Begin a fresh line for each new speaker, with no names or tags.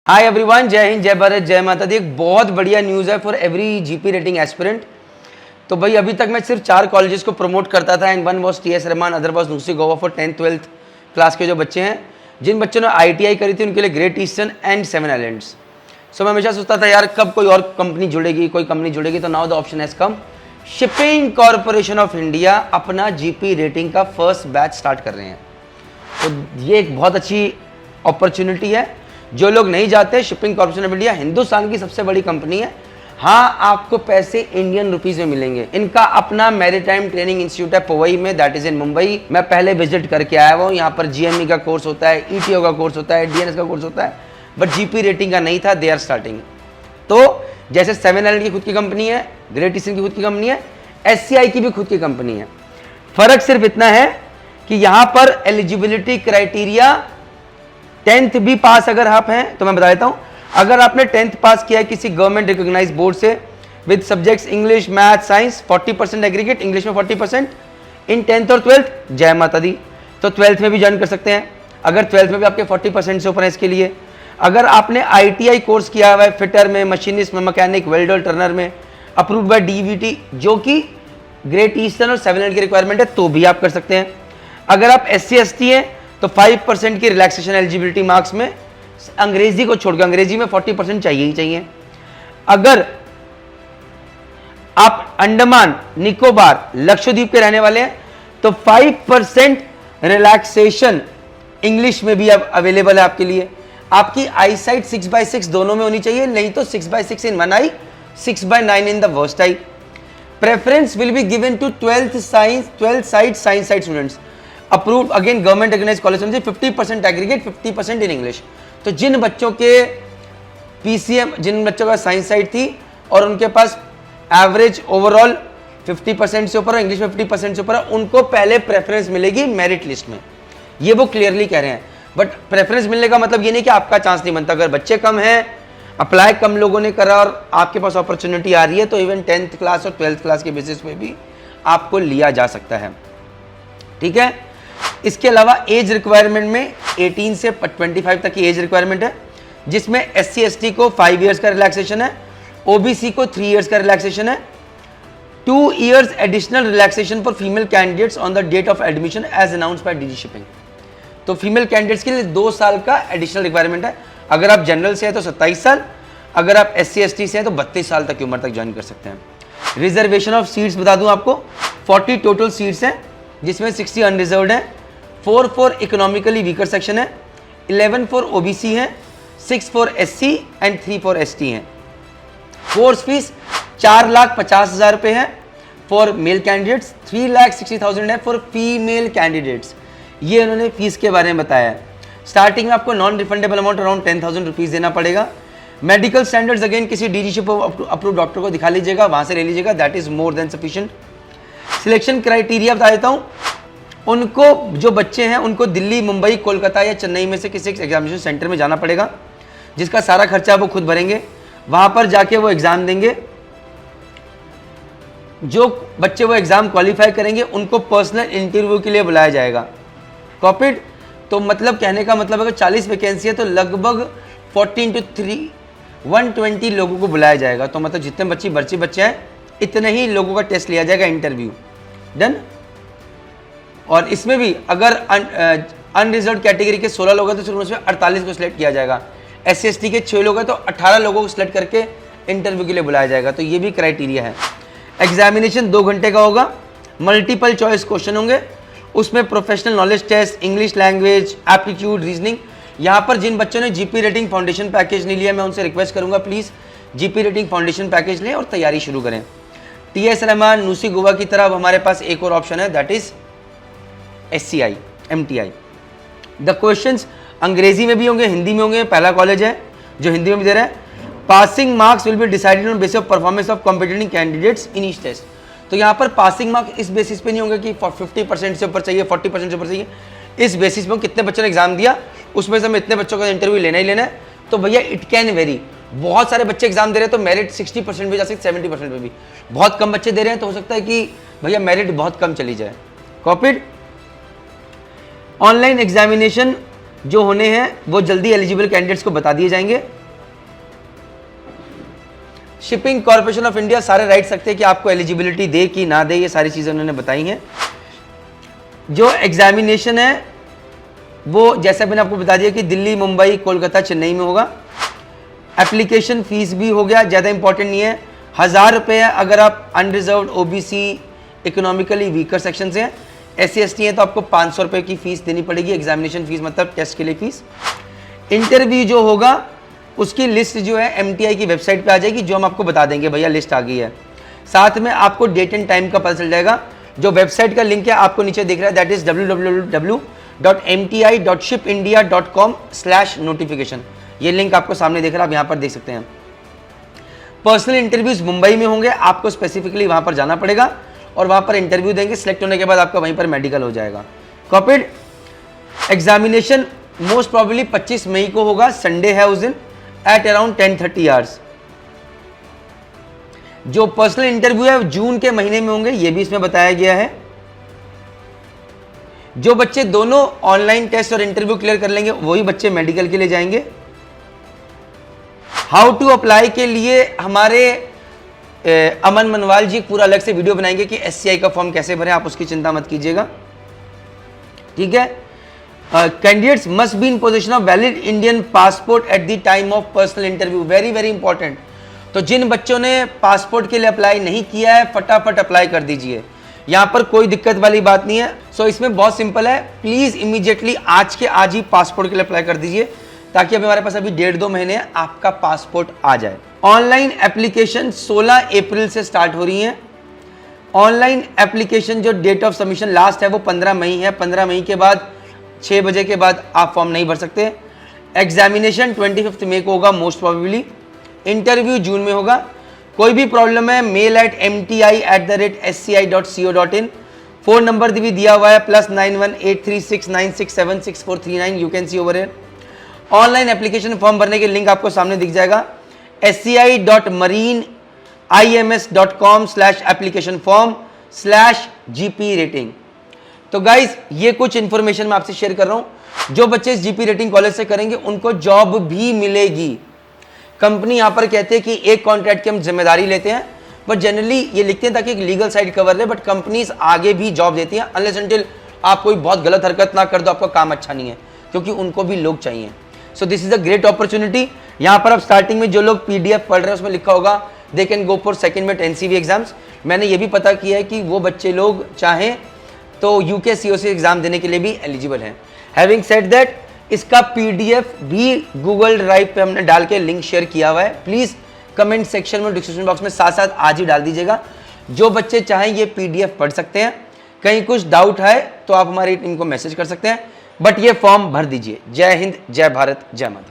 Hi everyone, जय हिंद, जय भारत, जय माता दी। एक बहुत बढ़िया न्यूज़ है for every GP rating aspirant. तो भाई अभी तक मैं सिर्फ 4 कॉलेजेस को प्रमोट करता था, and one was TS Rahman, other was university Goa for 10th 12th class के जो बच्चे हैं, जिन बच्चों ने आईटीआई करी थी, उनके लिए ग्रेट ईस्टर्न एंड 7 आइलैंड्स। सो मैं हमेशा सोचता था यार कब कोई और कंपनी जुड़ेगी, कोई कंपनी जुड़ेगी। तो now the option has come. Shipping corporation of India अपना जीपी रेटिंग का फर्स्ट बैच स्टार्ट कर रहे हैं। तो ये एक बहुत अच्छी अपॉर्चुनिटी है। जो लोग नहीं जाते, shipping corporation of India Hindustan की सबसे बड़ी कंपनी है। हाँ, आपको पैसे इंडियन रुपीज में मिलेंगे। इनका अपना मैरीटाइम ट्रेनिंग इंस्टीट्यूट है पवई में, दैट इज इन मुंबई। मैं पहले विजिट करके आया हूँ। यहाँ पर जीएमई का कोर्स होता है, ईटीओ का कोर्स होता है, डीएनएस का कोर्स होता है, बट जीपी रेटिंग का नहीं था। They are starting. तो जैसे 7 आइलैंड की खुद की कंपनी है, ग्रेट ईस्टर्न की खुद की कंपनी है, एससीआई की भी खुद की कंपनी है। फर्क सिर्फ इतना है कि यहाँ पर एलिजिबिलिटी क्राइटेरिया 10th भी पास अगर आप हैं तो मैं बता देता हूं, अगर आपने 10th पास किया है किसी गवर्नमेंट रिकॉग्नाइज बोर्ड से with subjects English, math, science, 40% aggregate, English में 40% इन 10th और 12th, जय माता दी। तो 12th में भी ज्वाइन कर सकते हैं अगर 12th में भी आपके 40% से ऊपर है। इसके लिए अगर आपने आईटीआई कोर्स किया हुआ है फिटर में, मशीनिस्ट में, मैकेनिक, वेल्डर, टर्नर में, अप्रूव्ड बाय डीवीटी, जो कि ग्रेट ईस्टर्न और 7 की रिक्वायरमेंट है, तो भी आप कर सकते हैं। अगर आप SC/ST हैं तो 5% की रिलैक्सेशन एलिजिबिलिटी मार्क्स में, अंग्रेजी को छोड़कर, अंग्रेजी में 40% चाहिए ही चाहिए। अगर आप अंडमान, निकोबार, लक्षद्वीप के रहने वाले हैं तो 5% रिलैक्सेशन इंग्लिश में भी अब अवेलेबल है आपके लिए। आपकी आई साइट 6/6 दोनों में होनी चाहिए, नहीं तो 6/6 in one eye, 6/9 in the worst eye. Preference will be given to 12th side science side students approved again government recognised college, 50% aggregate, 50% in English. तो जिन बच्चों के पीसीएम, जिन बच्चों का साइंस साइड थी और उनके पास एवरेज ओवरऑल 50% से ऊपर, इंग्लिश में 50% से ऊपर, उनको पहले प्रेफरेंस मिलेगी मेरिट लिस्ट में। ये वो क्लियरली कह रहे हैं। बट प्रेफरेंस मिलने का मतलब ये नहीं कि आपका चांस नहीं बनता। अगर बच्चे कम हैं, अप्लाई कम लोगों ने करा और आपके पास अपॉर्चुनिटी आ रही है, तो इवन 10th क्लास और 12th क्लास के बेसिस पे भी आपको लिया जा सकता है। ठीक है। इसके अलावा एज रिक्वायरमेंट में 18 से 25 तक की एज रिक्वायरमेंट है, जिसमें SC/ST को 5 इयर्स का रिलैक्सेशन है, OBC को 3 इयर्स का रिलैक्सेशन है, 2 years additional relaxation for female candidates on the date of admission as announced by DG shipping. तो फीमेल कैंडिडेट्स के लिए 2 साल का एडिशनल रिक्वायरमेंट है। अगर आप जनरल से हैं तो 27 साल, अगर आप SC/ST से हैं तो 32 साल तक की उम्र तक ज्वाइन कर सकते हैं। रिजर्वेशन ऑफ सीट्स बता दूं आपको, 40 टोटल सीट्स हैं, जिसमें 60 अनरिजर्व्ड है, 4 फॉर इकोनॉमिकली वीकर सेक्शन है, 11 फॉर OBC है, 6 for SC and 3 for ST है। कोर्स फीस 4,50,000 रुपये है फॉर मेल कैंडिडेट्स, 3,60,000 है फॉर फीमेल कैंडिडेट्स। ये उन्होंने फीस के बारे में बताया है। स्टार्टिंग में आपको non refundable amount around 10,000 rupees देना पड़ेगा। मेडिकल स्टैंडर्ड्स अगेन किसी डीजीशिप अप्रूव डॉक्टर को दिखा लीजिएगा, वहाँ से ले लीजिएगा, that is more than sufficient. Selection criteria बता देता हूँ। उनको, जो बच्चे हैं, उनको दिल्ली, मुंबई, कोलकाता या चेन्नई में से किसी एग्जामिनेशन सेंटर में जाना पड़ेगा, जिसका सारा खर्चा वो खुद भरेंगे। वहाँ पर जाके वो एग्ज़ाम देंगे। जो बच्चे वो एग्ज़ाम क्वालिफाई करेंगे उनको पर्सनल इंटरव्यू के लिए बुलाया जाएगा। कॉपीड। तो मतलब कहने का मतलब अगर 40 वैकेंसी है तो लगभग 14 to 3 120 लोगों को बुलाया जाएगा। तो मतलब जितने बच्चे हैं इतने ही लोगों का टेस्ट लिया जाएगा, इंटरव्यू। डन। और इसमें भी अगर अनरिजर्व्ड कैटेगरी के 16 लोग हैं तो सिर्फ उसमें 48 को सिलेक्ट किया जाएगा। SC/ST के 6 लोग हैं तो 18 लोगों को सिलेक्ट करके इंटरव्यू के लिए बुलाया जाएगा। तो ये भी क्राइटेरिया है। एग्जामिनेशन 2 घंटे का होगा, मल्टीपल चॉइस क्वेश्चन होंगे, उसमें professional knowledge test, English language, aptitude, reasoning. यहाँ पर जिन बच्चों ने जीपी रेटिंग फाउंडेशन पैकेज नहीं लिया, मैं उनसे रिक्वेस्ट करूंगा please GP rating foundation package लें और तैयारी शुरू करें। TS रहमान, यूनिवर्सिटी गोवा की तरह हमारे पास एक और ऑप्शन है, that is SCI, MTI। The questions अंग्रेजी में भी होंगे, हिंदी में होंगे। पहला कॉलेज है जो हिंदी में भी दे रहा है। Passing marks will be decided on basis of performance of competing candidates in each test. तो यहाँ पर पासिंग मार्क्स इस बेसिस पे नहीं होंगे कि 50% से ऊपर चाहिए, 40% से ऊपर चाहिए। इस बेसिस पे कितने बच्चों ने एग्जाम दिया, उसमें से हमें इतने बच्चों का इंटरव्यू लेना ही लेना है। तो भैया इट कैन वेरी। बहुत सारे बच्चे एग्जाम दे रहे हैं तो मेरिट 60% भी जा सकते, 70% पे भी। बहुत कम बच्चे दे रहे हैं तो हो सकता है कि भैया मेरिट बहुत कम चली जाए। कॉपीड। ऑनलाइन एग्जामिनेशन जो होने हैं वो जल्दी एलिजिबल कैंडिडेट्स को बता दिए जाएंगे। शिपिंग कॉर्पोरेशन ऑफ इंडिया सारे राइट सकते हैं कि आपको एलिजिबिलिटी दे कि ना दे, ये सारी चीज़ें उन्होंने बताई हैं। जो एग्जामिनेशन है वो जैसा मैंने आपको बता दिया कि दिल्ली, मुंबई, कोलकाता, चेन्नई में होगा। एप्लीकेशन फीस भी हो गया, ज़्यादा इंपॉर्टेंट नहीं है, 1000 रुपये है अगर आप unreserved OBC economically weaker section से हैं। SC/ST है तो आपको 500 रुपये की फीस देनी पड़ेगी, एग्जामिनेशन फीस मतलब टेस्ट के लिए फीस। इंटरव्यू जो होगा उसकी लिस्ट जो है MTI की वेबसाइट पे आ जाएगी, जो हम आपको बता देंगे भैया लिस्ट आ गई है। साथ में आपको डेट एंड टाइम का पता चल जाएगा। जो वेबसाइट का लिंक है आपको नीचे दिख रहा है, दैट इज www.mti.shipindia.com/notification। ये लिंक आपको सामने दिख रहा है, आप यहाँ पर देख सकते हैं। पर्सनल इंटरव्यूज मुंबई में होंगे, आपको स्पेसिफिकली वहाँ पर जाना पड़ेगा और वहाँ पर इंटरव्यू देंगे। सिलेक्ट होने के बाद आपका वहीं पर मेडिकल हो जाएगा। कॉपीड एग्जामिनेशन मोस्ट प्रोबेबली 25 मई को होगा, संडे है उस दिन, एट अराउंड 10:30 आवर्स। जो पर्सनल इंटरव्यू है जून के महीने में होंगे, ये भी इसमें बताया गया है। जो बच्चे दोनों ऑनलाइन टेस्ट और इंटरव्यू क्लियर कर लेंगे वही बच्चे मेडिकल के लिए जाएंगे। हाउ टू अप्लाई के लिए हमारे अमन मनवाल जी पूरा अलग से वीडियो बनाएंगे कि SCI का फॉर्म कैसे भरें, आप उसकी चिंता मत कीजिएगा, ठीक है। Candidates must be in position of valid Indian passport at the time of personal interview, very very important. तो जिन बच्चों ने पासपोर्ट के लिए अप्लाई नहीं किया है फटाफट अप्लाई कर दीजिए, यहां पर कोई दिक्कत वाली बात नहीं है। सो इसमें बहुत सिंपल है, प्लीज इमीडिएटली आज के आज ही पासपोर्ट के लिए अप्लाई कर दीजिए ताकि अभी हमारे पास अभी 1.5-2 महीने हैं, आपका पासपोर्ट आ जाए। ऑनलाइन एप्लीकेशन 16 अप्रैल से स्टार्ट हो रही है। ऑनलाइन एप्लीकेशन जो डेट ऑफ सबमिशन लास्ट है वो 15 मई है। 15 मई के बाद 6 बजे के बाद आप फॉर्म नहीं भर सकते। एग्जामिनेशन 25 मई को होगा मोस्ट प्रोबेबली। इंटरव्यू जून में होगा। कोई भी प्रॉब्लम है mail@mti@sci.co.in। फोन नंबर भी दिया हुआ है +91 83696766439, you can see over here. Online application form भरने के लिंक आपको सामने दिख जाएगा, sci.marineims.com/applicationform/GP रेटिंग। तो गाइज ये कुछ इंफॉर्मेशन मैं आपसे शेयर कर रहा हूं। जो बच्चे इस GP रेटिंग कॉलेज से करेंगे उनको जॉब भी मिलेगी। कंपनी यहां पर कहते हैं कि एक कॉन्ट्रैक्ट की हम जिम्मेदारी लेते हैं, बट जनरली ये लिखते हैं ताकि एक लीगल साइड कवर ले, बट कंपनीज आगे भी जॉब देती हैं अनलेस अनटिल आप कोई बहुत गलत हरकत ना कर दो, आपका काम अच्छा नहीं है, क्योंकि उनको भी लोग चाहिए। So this is a great opportunity. यहां पर आप स्टार्टिंग में जो लोग PDF पढ़ रहे हैं उसमें लिखा होगा they can go for second में NCV एग्जाम्स। मैंने ये भी पता किया है कि वो बच्चे लोग चाहें तो UK COC एग्जाम देने के लिए भी एलिजिबल हैं। हैविंग सेड दैट, इसका PDF भी गूगल ड्राइव पे हमने डाल के लिंक शेयर किया हुआ है, प्लीज कमेंट सेक्शन में डिस्क्रिप्शन बॉक्स में साथ साथ आज ही डाल दीजिएगा। जो बच्चे चाहें ये PDF पढ़ सकते हैं। कहीं कुछ डाउट है तो आप हमारी टीम को मैसेज कर सकते हैं, बट ये फॉर्म भर दीजिए। जय हिंद, जय भारत, जय माता।